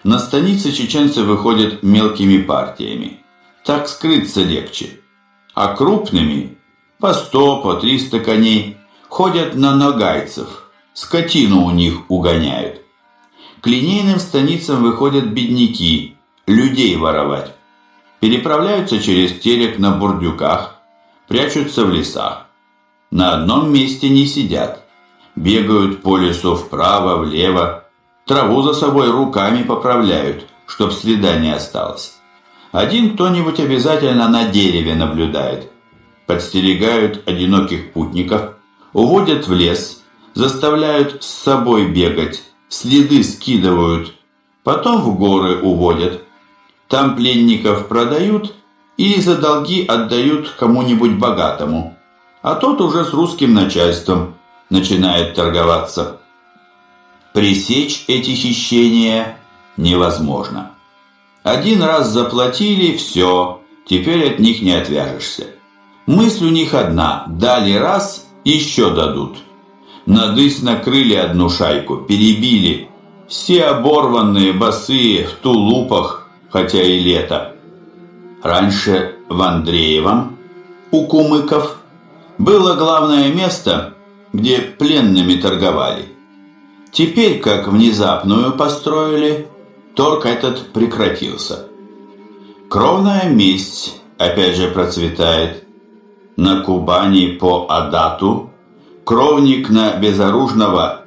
На станицы чеченцы выходят мелкими партиями. Так скрыться легче. А крупными, по 100, по 300 коней, ходят на нагайцев, скотину у них угоняют. К линейным станицам выходят бедняки, людей воровать. Переправляются через Терек на бурдюках, прячутся в лесах. На одном месте не сидят. Бегают по лесу вправо, влево, траву за собой руками поправляют, чтоб следа не осталось. Один кто-нибудь обязательно на дереве наблюдает. Подстерегают одиноких путников, уводят в лес, заставляют с собой бегать, следы скидывают, потом в горы уводят. Там пленников продают или за долги отдают кому-нибудь богатому, а тот уже с русским начальством начинает торговаться. Пресечь эти хищения невозможно. Один раз заплатили, все, теперь от них не отвяжешься. Мысль у них одна: дали раз, еще дадут. Надысь накрыли одну шайку, перебили. Все оборванные, босые, в тулупах, хотя и лето. Раньше в Андреевом, у кумыков, было главное место, где пленными торговали. Теперь, как внезапную построили, торг этот прекратился. Кровная месть опять же процветает. На Кубани по Адату кровник на безоружного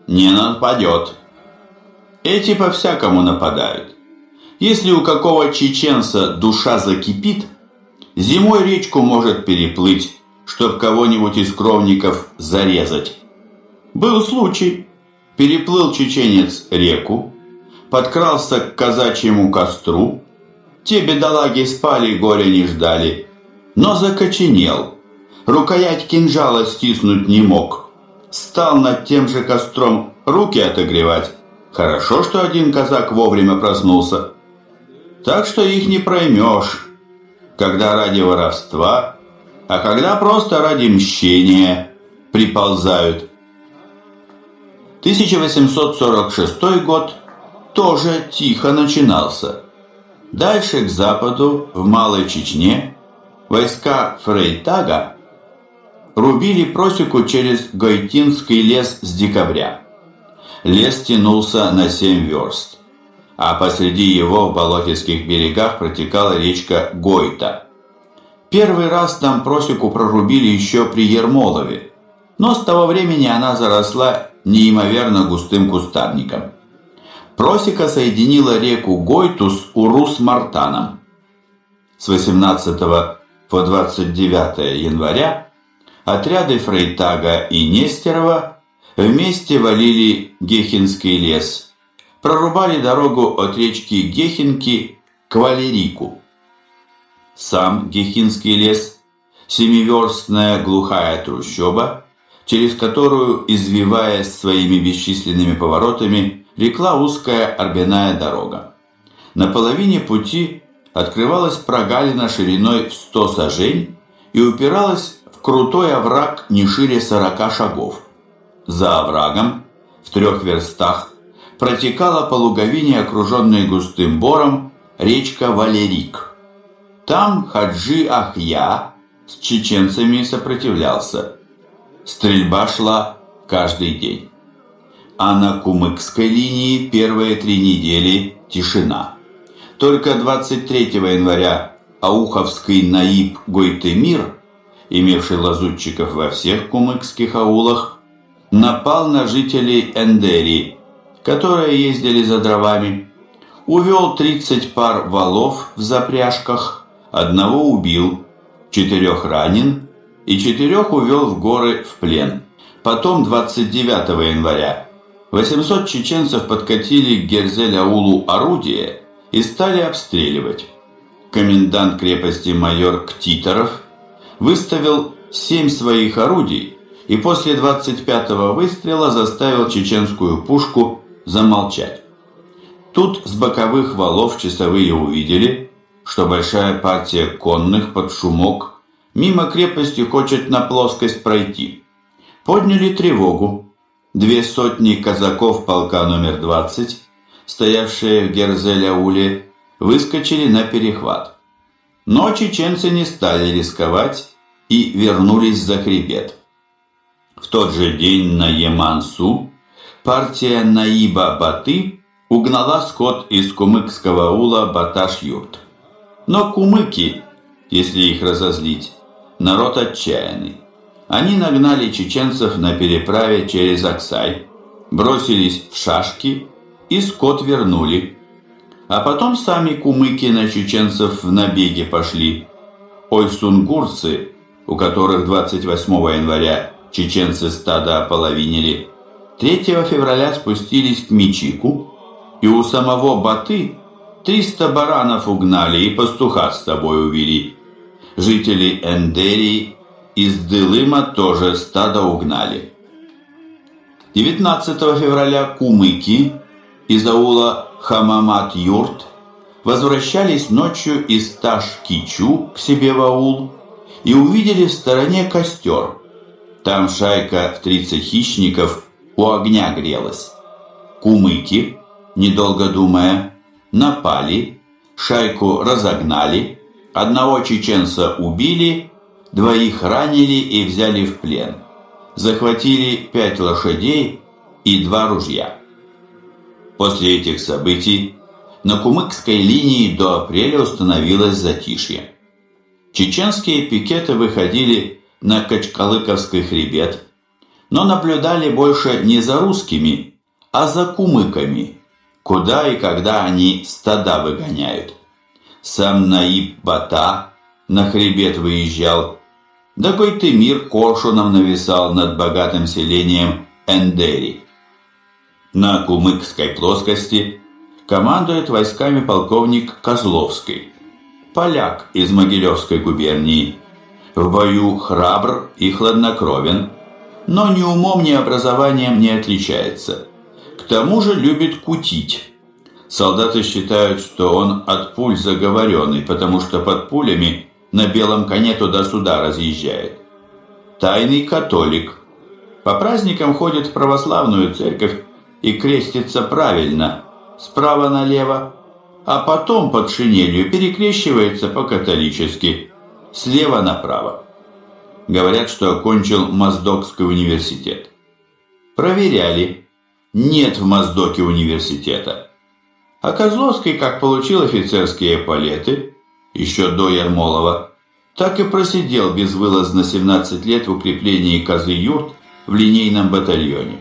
не нападет. Эти по-всякому нападают. Если у какого чеченца душа закипит, зимой речку может переплыть, чтоб кого-нибудь из кровников зарезать. Был случай. Переплыл чеченец реку, подкрался к казачьему костру. Те бедолаги спали, горя не ждали, но закоченел. Рукоять кинжала стиснуть не мог. Стал над тем же костром руки отогревать. Хорошо, что один казак вовремя проснулся. Так что их не проймешь, когда ради воровства, а когда просто ради мщения приползают. 1846 год тоже тихо начинался. Дальше к западу, в Малой Чечне, войска Фрейтага рубили просеку через Гойтинский лес с декабря. Лес тянулся на 7 верст, а посреди его в болотистых берегах протекала речка Гойта. Первый раз там просеку прорубили еще при Ермолове, но с того времени она заросла неимоверно густым кустарником. Просека соединила реку Гойту с Урус-Мартаном. С 18 по 29 января отряды Фрейтага и Нестерова вместе валили Гехинский лес, прорубали дорогу от речки Гехинки к Валерику. Сам Гехинский лес – семиверстная глухая трущоба, через которую, извиваясь своими бесчисленными поворотами, рекла узкая орбяная дорога. На половине пути открывалась прогалина шириной в 100 сажень и упиралась в крутой овраг не шире 40 шагов. За оврагом, в 3 верстах, протекала по луговине, окруженной густым бором, речка Валерик. Там Хаджи Ахья с чеченцами сопротивлялся. Стрельба шла каждый день. А на Кумыкской линии первые 3 недели тишина. Только 23 января ауховский наиб Гойтемир, имевший лазутчиков во всех кумыкских аулах, напал на жителей Эндери, которые ездили за дровами, увел 30 пар валов в запряжках, 1 убил, 4 ранен и 4 увел в горы в плен. Потом 29 января 800 чеченцев подкатили к Герзель-аулу орудия и стали обстреливать. Комендант крепости майор Ктиторов выставил 7 своих орудий и после 25-го выстрела заставил чеченскую пушку замолчать. Тут с боковых валов часовые увидели, что большая партия конных под шумок мимо крепости хочет на плоскость пройти. Подняли тревогу. 2 сотни казаков полка номер 20 стоявшие в Герзель-ауле, выскочили на перехват. Но чеченцы не стали рисковать и вернулись за хребет. В тот же день на Емансу партия Наиба Баты угнала скот из кумыкского аула Баташ-Юрт. Но кумыки, если их разозлить, народ отчаянный. Они нагнали чеченцев на переправе через Аксай, бросились в шашки и скот вернули. А потом сами кумыки на чеченцев в набеге пошли. Ойсунгурцы, у которых 28 января чеченцы стадо ополовинили, 3 февраля спустились к Мичику, и у самого Баты 300 баранов угнали и пастуха с собой увели. Жители Эндерии из Дылыма тоже стадо угнали. 19 февраля кумыки из аула Хамамат-Юрт возвращались ночью из Таш-Кичу к себе в аул и увидели в стороне костер. Там шайка в 30 хищников у огня грелась. Кумыки, недолго думая, напали, шайку разогнали, одного чеченца убили, 2 ранили и взяли в плен. Захватили 5 лошадей и 2 ружья. После этих событий на кумыкской линии до апреля установилось затишье. Чеченские пикеты выходили на Качкалыковский хребет, но наблюдали больше не за русскими, а за кумыками, куда и когда они стада выгоняют. Сам Наиб Бата на хребет выезжал, да Гойтемир коршуном нависал над богатым селением Эндери. На кумыкской плоскости командует войсками полковник Козловский, поляк из Могилевской губернии. В бою храбр и хладнокровен, но ни умом, ни образованием не отличается. К тому же любит кутить. Солдаты считают, что он от пуль заговоренный, потому что под пулями на белом коне туда-сюда разъезжает. Тайный католик. По праздникам ходит в православную церковь и крестится правильно, справа налево, а потом под шинелью перекрещивается по-католически, слева направо. Говорят, что окончил Моздокский университет. Проверяли. Нет в Моздоке университета. А Козловский, как получил офицерские эполеты, еще до Ермолова, так и просидел безвылазно 17 лет в укреплении Козы-Юрт в линейном батальоне.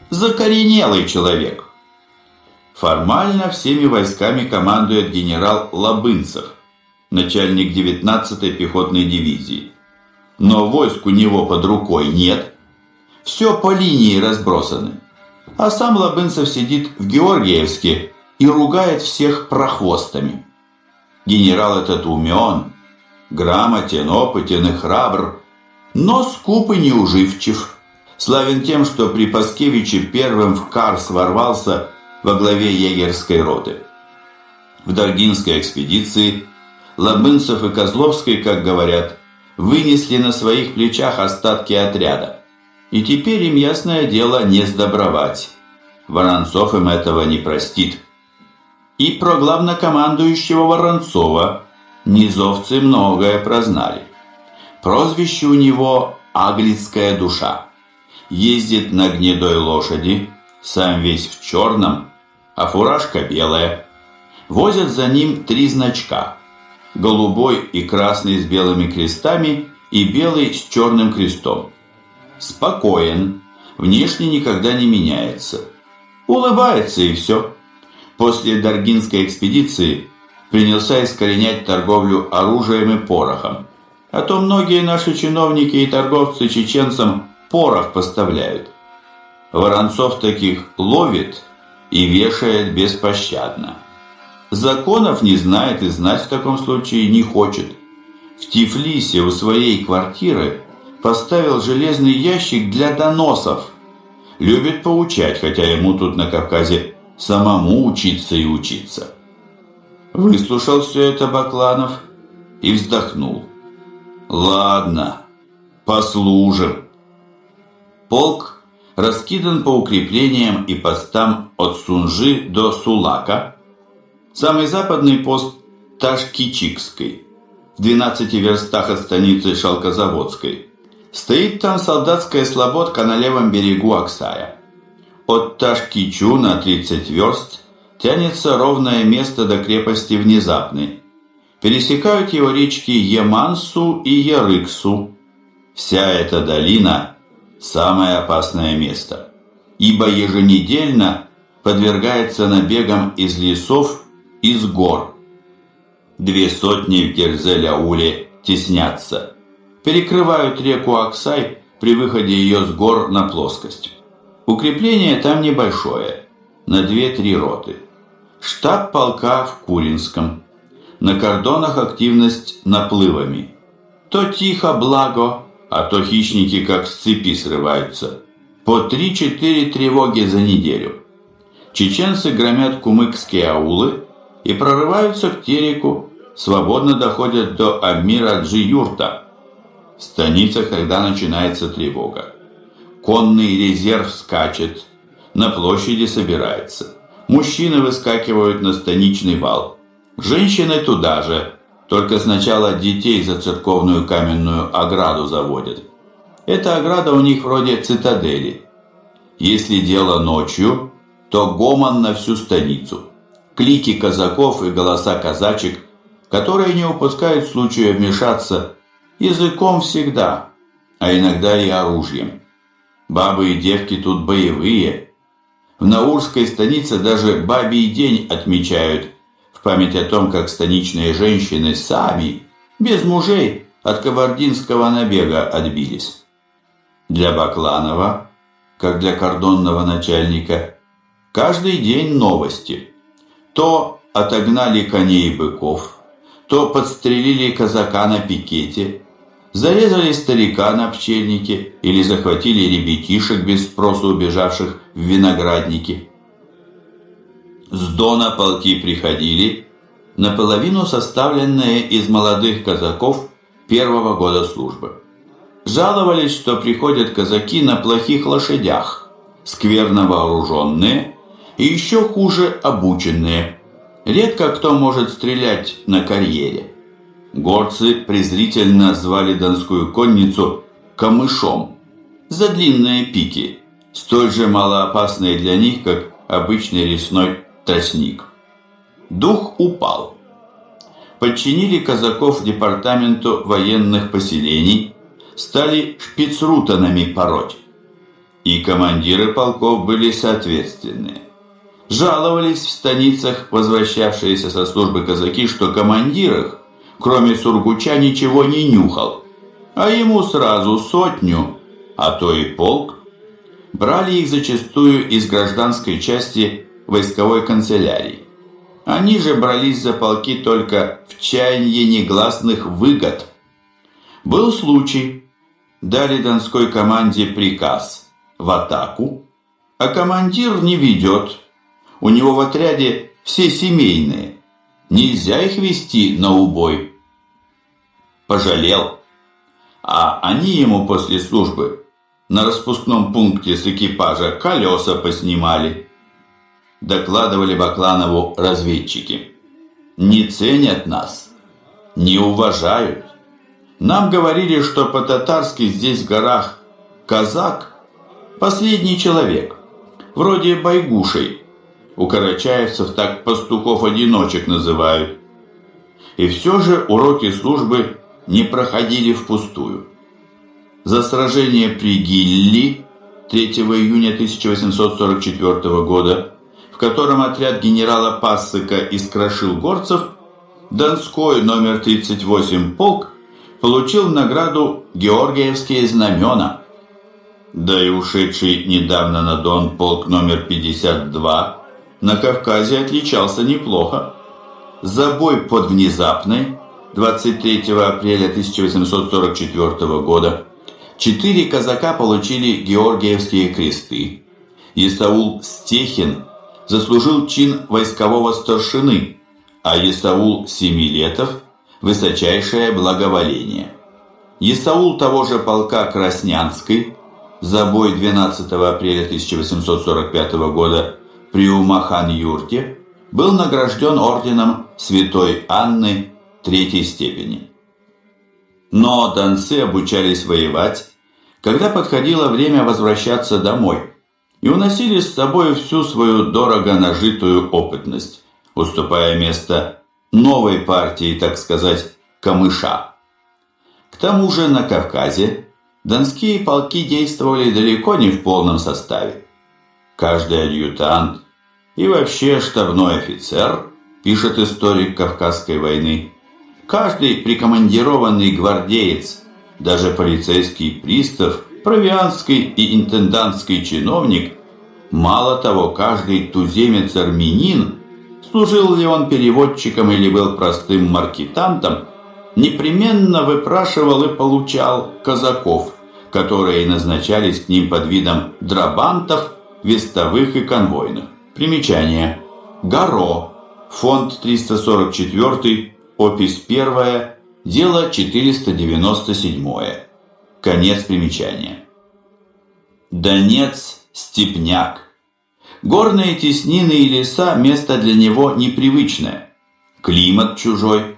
Закоренелый человек. Формально всеми войсками командует генерал Лабынцев, начальник 19-й пехотной дивизии. Но войск у него под рукой нет. Все по линии разбросаны. А сам Лабынцев сидит в Георгиевске и ругает всех прохвостами. Генерал этот умен, грамотен, опытен и храбр, но скуп и неуживчив. Славен тем, что при Паскевиче первым в Карс ворвался во главе егерской роты. В Даргинской экспедиции Лабынцев и Козловский, как говорят, вынесли на своих плечах остатки отряда. И теперь им, ясное дело, не сдобровать. Воронцов им этого не простит. И про главнокомандующего Воронцова низовцы многое прознали. Прозвище у него «Аглицкая душа». Ездит на гнедой лошади, сам весь в черном, а фуражка белая. Возят за ним 3 значка. Голубой и красный с белыми крестами и белый с черным крестом. Спокоен, внешне никогда не меняется. Улыбается и все. После Даргинской экспедиции принялся искоренять торговлю оружием и порохом. А то многие наши чиновники и торговцы чеченцам порох поставляют. Воронцов таких ловит и вешает беспощадно. Законов не знает и знать в таком случае не хочет. В Тифлисе у своей квартиры поставил железный ящик для доносов. Любит поучать, хотя ему тут на Кавказе самому учиться и учиться. Выслушал все это Бакланов и вздохнул. Ладно, послужим. Полк раскидан по укреплениям и постам от Сунжи до Сулака. Самый западный пост Ташкичикской, в 12 верстах от станицы Шалкозаводской. Стоит там солдатская слободка на левом берегу Аксая. От Ташкичу на 30 верст тянется ровное место до крепости Внезапной. Пересекают его речки Емансу и Ярыксу. Вся эта долина – самое опасное место, ибо еженедельно подвергается набегам из лесов, из гор. 200 в Герзель-Ауле теснятся, перекрывают реку Аксай при выходе ее с гор на плоскость. Укрепление там небольшое, на 2-3 роты. Штаб полка в Куринском. На кордонах активность наплывами. То тихо, благо, а то хищники как с цепи срываются. По 3-4 тревоги за неделю. Чеченцы громят кумыкские аулы и прорываются к Тереку, свободно доходят до Амир-Аджи-Юрта. В станицах тогда начинается тревога. Конный резерв скачет, на площади собирается. Мужчины выскакивают на станичный вал. Женщины туда же, только сначала детей за церковную каменную ограду заводят. Эта ограда у них вроде цитадели. Если дело ночью, то гомон на всю станицу. Клики казаков и голоса казачек, которые не упускают случая вмешаться языком всегда, а иногда и оружием. Бабы и девки тут боевые. В Наурской станице даже бабий день отмечают в память о том, как станичные женщины сами, без мужей, от кабардинского набега отбились. Для Бакланова, как для кордонного начальника, каждый день новости. То отогнали коней и быков, то подстрелили казака на пикете, зарезали старика на пчельнике или захватили ребятишек без спросу убежавших в виноградники. С Дона полки приходили, наполовину составленные из молодых казаков первого года службы. Жаловались, что приходят казаки на плохих лошадях, скверно вооруженные и еще хуже обученные. Редко кто может стрелять на карьере. Горцы презрительно звали донскую конницу камышом за длинные пики, столь же малоопасные для них, как обычный лесной тростник. Дух упал. Подчинили казаков департаменту военных поселений, стали шпицрутанами пороть. И командиры полков были соответственные. Жаловались в станицах возвращавшиеся со службы казаки, что командир их, кроме сургуча, ничего не нюхал, а ему сразу 100, а то и полк. Брали их зачастую из гражданской части войсковой канцелярии. Они же брались за полки только в чаянье негласных выгод. Был случай. Дали донской команде приказ в атаку, а командир не ведет. У него в отряде все семейные. Нельзя их вести на убой. Пожалел. А они ему после службы на распускном пункте с экипажа колеса поснимали. Докладывали Бакланову разведчики. Не ценят нас, не уважают. Нам говорили, что по-татарски здесь в горах казак – последний человек, вроде байгушей. У карачаевцев так пастухов-одиночек называют. И все же уроки службы не проходили впустую. За сражение при Гилли 3 июня 1844 года, в котором отряд генерала Пассыка искрошил горцев, Донской номер 38 полк получил в награду Георгиевские знамена. Да и ушедший недавно на Дон полк номер 52 на Кавказе отличался неплохо. За бой под Внезапной 23 апреля 1844 года 4 казака получили Георгиевские кресты. Исаул Стехин заслужил чин войскового старшины, а Исаул Семилетов – высочайшее благоволение. Исаул того же полка Краснянской за бой 12 апреля 1845 года при Умахан-юрте был награжден орденом Святой Анны третьей степени. Но донцы обучались воевать, когда подходило время возвращаться домой, и уносили с собой всю свою дорого нажитую опытность, уступая место новой партии, так сказать, камыша. К тому же на Кавказе донские полки действовали далеко не в полном составе. Каждый адъютант и вообще штабной офицер, пишет историк Кавказской войны, каждый прикомандированный гвардеец, даже полицейский пристав, провианский и интендантский чиновник, мало того, каждый туземец-армянин, служил ли он переводчиком или был простым маркетантом, непременно выпрашивал и получал казаков, которые назначались к ним под видом драбантов, вестовых и конвойных. Примечание. Гаро. Фонд 344, опись 1, дело 497. Конец примечания. Донец – степняк. Горные теснины и леса – место для него непривычное. Климат чужой.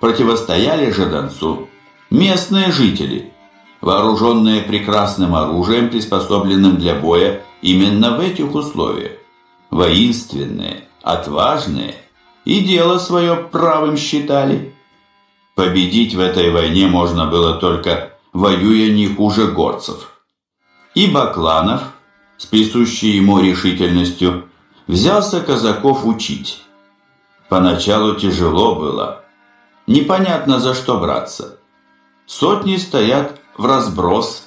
Противостояли же Донцу местные жители, вооруженные прекрасным оружием, приспособленным для боя именно в этих условиях. Воинственные, отважные и дело свое правым считали. Победить в этой войне можно было только воюя не хуже горцев. И Бакланов, с присущей ему решительностью, взялся казаков учить. Поначалу тяжело было. Непонятно, за что браться. Сотни стоят в разброс,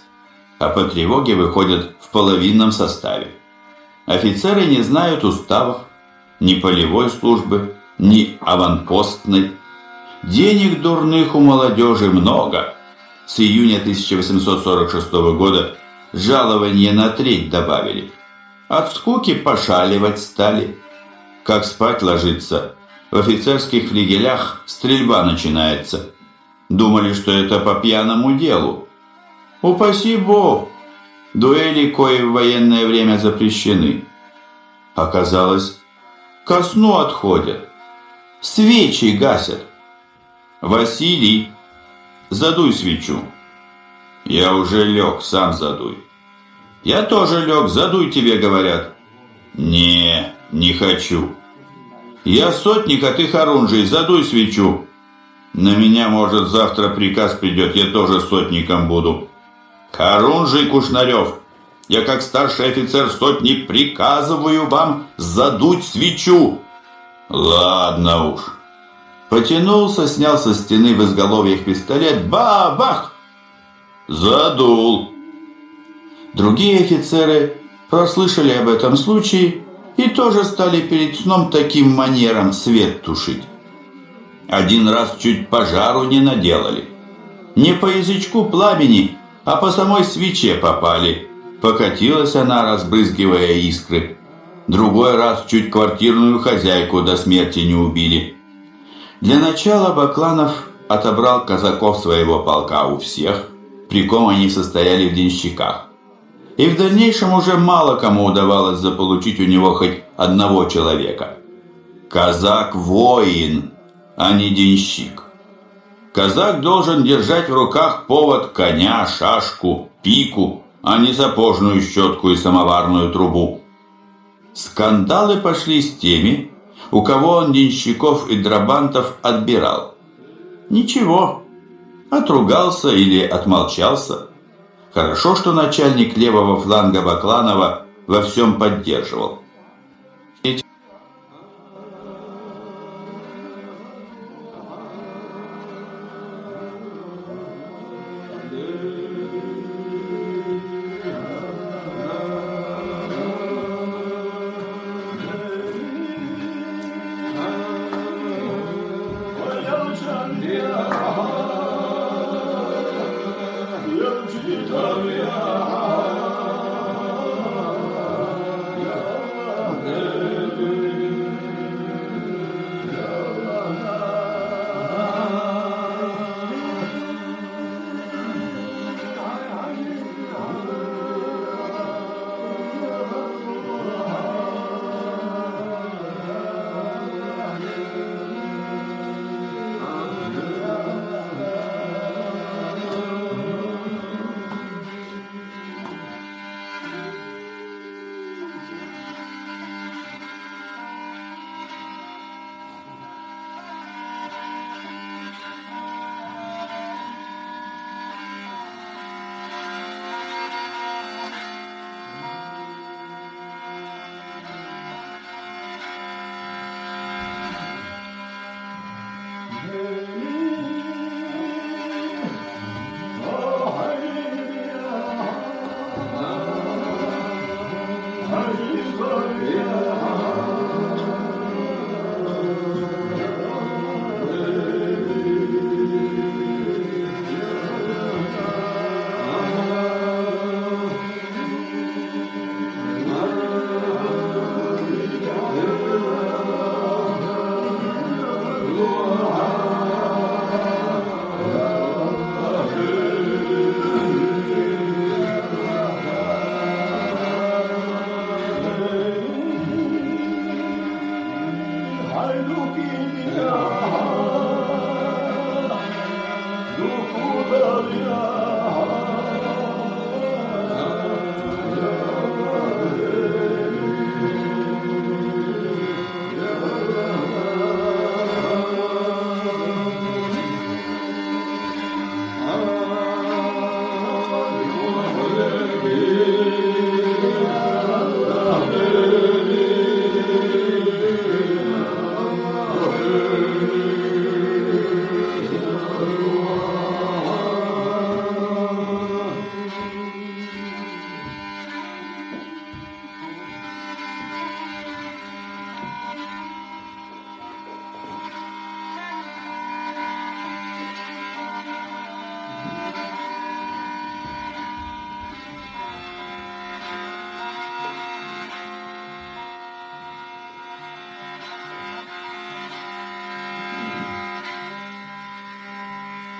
а по тревоге выходят в половинном составе. Офицеры не знают уставов, ни полевой службы, ни аванпостной. Денег дурных у молодежи много. С июня 1846 года жалование на треть добавили. От скуки пошаливать стали. Как спать ложиться? В офицерских флигелях стрельба начинается. Думали, что это по пьяному делу. Упаси Бог! Дуэли, кои в военное время запрещены. Оказалось, ко сну отходят. Свечи гасят. Василий, задуй свечу. Я уже лег, сам задуй. Я тоже лег, задуй, тебе говорят. Не хочу. Я сотник, а ты хорунжий, задуй свечу. На меня, может, завтра приказ придет, я тоже сотником буду. Хорунжий Кушнарев, я как старший офицер-сотник приказываю вам задуть свечу. Ладно уж. Потянулся, снял со стены в изголовьях пистолет, бах! Задул. Другие офицеры прослышали об этом случае и тоже стали перед сном таким манером свет тушить. Один раз чуть пожару не наделали. Не по язычку пламени, а по самой свече попали. Покатилась она, разбрызгивая искры. Другой раз чуть квартирную хозяйку до смерти не убили. Для начала Бакланов отобрал казаков своего полка у всех, при ком они состояли в денщиках. И в дальнейшем уже мало кому удавалось заполучить у него хоть одного человека. Казак-воин, а не денщик. Казак должен держать в руках повод коня, шашку, пику, а не сапожную щетку и самоварную трубу. Скандалы пошли с теми, у кого он денщиков и драбантов отбирал. Ничего, отругался или отмолчался. Хорошо, что начальник левого фланга Бакланова во всем поддерживал.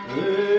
Hallelujah.